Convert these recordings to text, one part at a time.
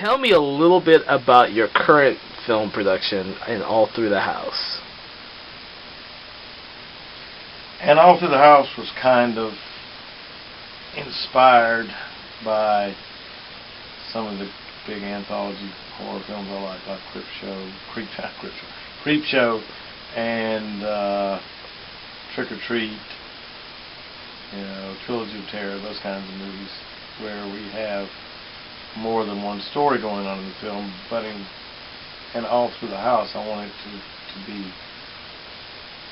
Tell me a little bit about your current film production in All Through the House. And All Through the House was kind of inspired by some of the big anthology horror films I like Creep Show, and Trick or Treat, Trilogy of Terror, those kinds of movies, where we have more than one story going on in the film. But in All Through the House, I wanted to be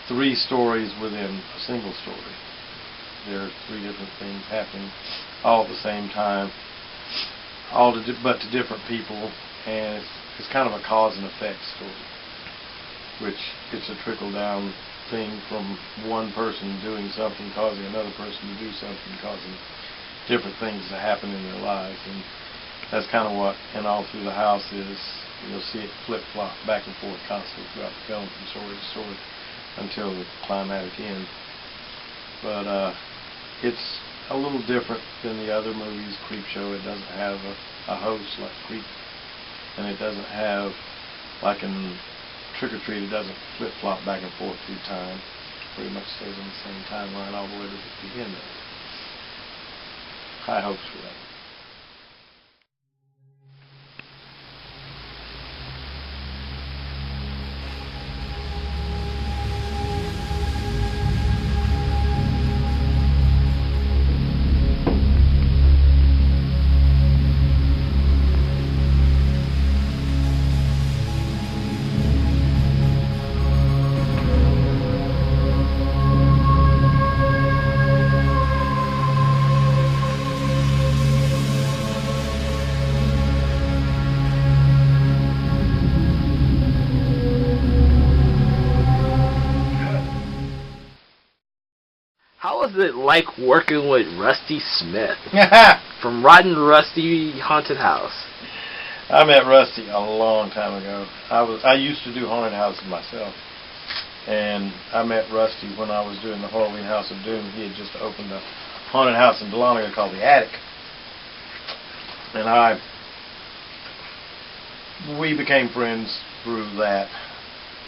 3 stories within a single story. There are 3 different things happening all at the same time, but to different people, and it's kind of a cause and effect story, which it's a trickle-down thing from one person doing something, causing another person to do something, causing different things to happen in their lives. And that's kind of what in All Through the House is. You'll see it flip-flop back and forth constantly throughout the film, from story to story, until the climatic end. But it's a little different than the other movies. Creep Show, it doesn't have a host like Creep, and it doesn't have, like in Trick or Treat, it doesn't flip-flop back and forth through time. Pretty much stays on the same timeline all the way to the end of it. High hopes for that. How was it like working with Rusty Smith from Rotten Rusty Haunted House? I met Rusty a long time ago. I used to do haunted houses myself, and I met Rusty when I was doing the Halloween House of Doom. He had just opened a haunted house in Dahlonega called The Attic, and we became friends through that.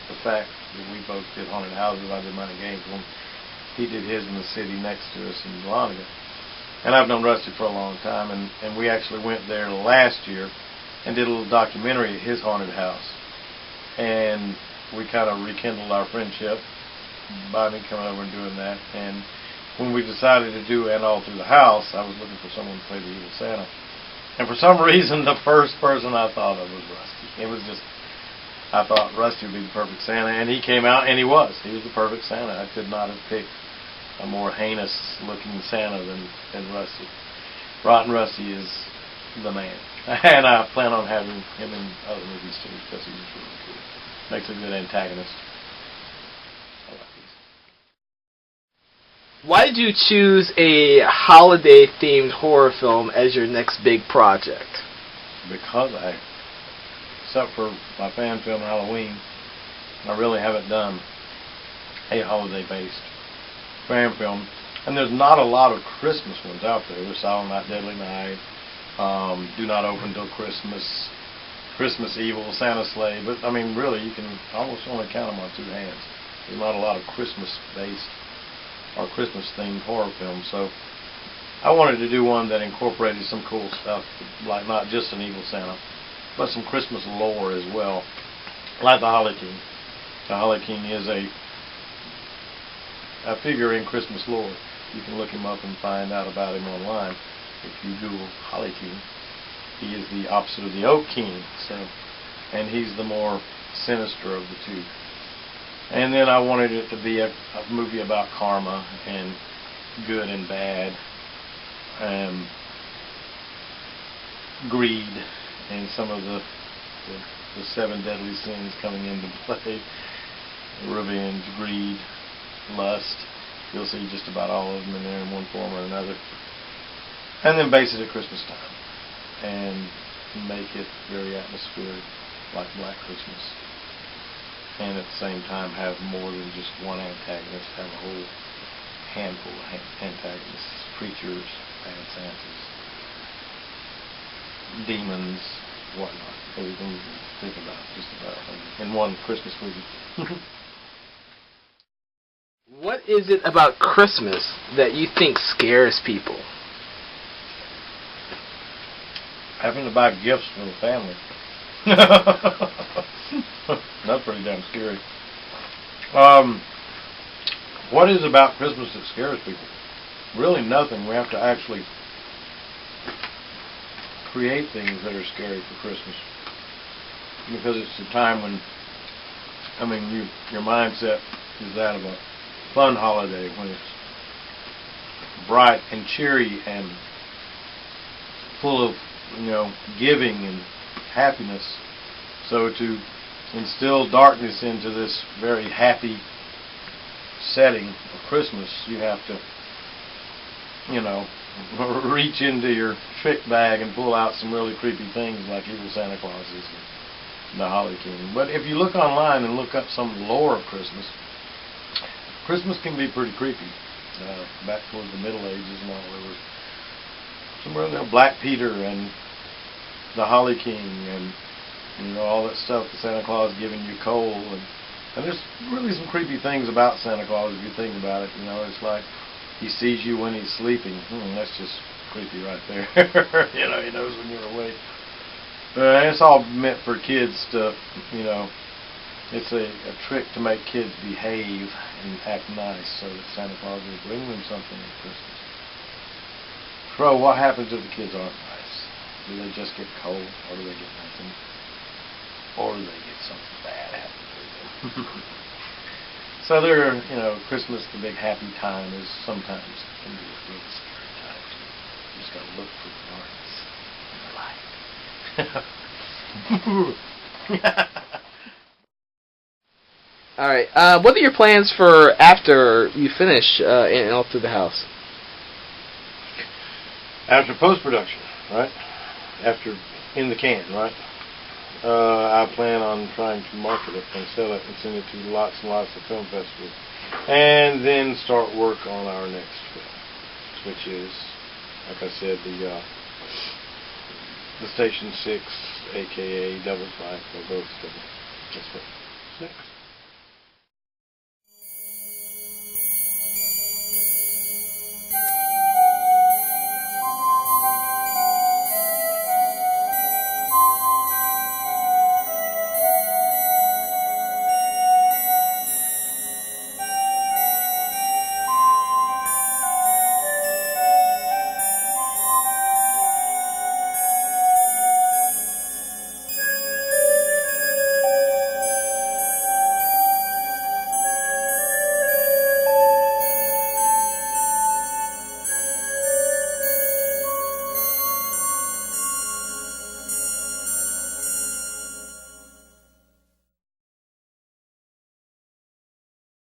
The fact that we both did haunted houses. I did mine in Gainesville. He did his in the city next to us in Dahlonega. And I've known Rusty for a long time, and we actually went there last year and did a little documentary at his haunted house. And we kind of rekindled our friendship by me coming over and doing that. And when we decided to do And All Through the House, I was looking for someone to play the evil Santa. And for some reason, the first person I thought of was Rusty. It was just, I thought Rusty would be the perfect Santa, and he came out, and he was. He was the perfect Santa. I could not have picked a more heinous-looking Santa than Rusty. Rotten Rusty is the man. And I plan on having him in other movies, too, because he's really cool. Makes a good antagonist. I like these. Why did you choose a holiday-themed horror film as your next big project? Because except for my fan film Halloween, I really haven't done a holiday-based fan film. And there's not a lot of Christmas ones out there. There's Silent Night, Deadly Night, Do Not Open Till Christmas, Christmas Evil, Santa Sleigh. But, I mean, really, you can almost only count them on 2 hands. There's not a lot of Christmas-based or Christmas-themed horror films. So I wanted to do one that incorporated some cool stuff, like not just an evil Santa, but some Christmas lore as well, like the Holly King. The Holly King is a figure in Christmas lore. You can look him up and find out about him online. If you Google Holly King, he is the opposite of the Oak King, and he's the more sinister of the 2. And then I wanted it to be a movie about karma and good and bad, greed, and some of the 7 deadly sins coming into play. Revenge, greed, lust. You'll see just about all of them in there in one form or another. And then base it at Christmas time and make it very atmospheric, like Black Christmas. And at the same time have more than just one antagonist, have a whole handful of antagonists, preachers, bad Santas, demons, whatnot. So we can think about just about in one Christmas movie. What is it about Christmas that you think scares people? Having to buy gifts for the family. That's pretty damn scary. What is about Christmas that scares people? Really nothing. We have to actually create things that are scary for Christmas. Because it's the time when, your mindset is that of a fun holiday, when it's bright and cheery and full of, giving and happiness. So to instill darkness into this very happy setting of Christmas, you have to, reach into your trick bag and pull out some really creepy things like evil Santa Clauses and the Holly King. But if you look online and look up some lore of Christmas, Christmas can be pretty creepy. Back towards the Middle Ages and all, there was some Black Peter and the Holly King and all that stuff, the Santa Claus giving you coal, and there's really some creepy things about Santa Claus if you think about it. It's like he sees you when he's sleeping. That's just creepy right there. He knows when you're awake. It's all meant for kids to, it's a trick to make kids behave and act nice so that Santa Claus will bring them something at Christmas. So what happens if the kids aren't nice? Do they just get cold, or do they get nothing? Or do they get something bad happen to them? So Christmas, the big happy time, is sometimes can be a really scary time too. You just got to look for the darkness in the light. All right. What are your plans for after you finish in All Through the House? After post-production, right? After in the can, right? I plan on trying to market it and sell it and send it to lots and lots of film festivals. And then start work on our next film, which is, like I said, the Station 6, a.k.a. Devil's Life, or both of them. That's what's next.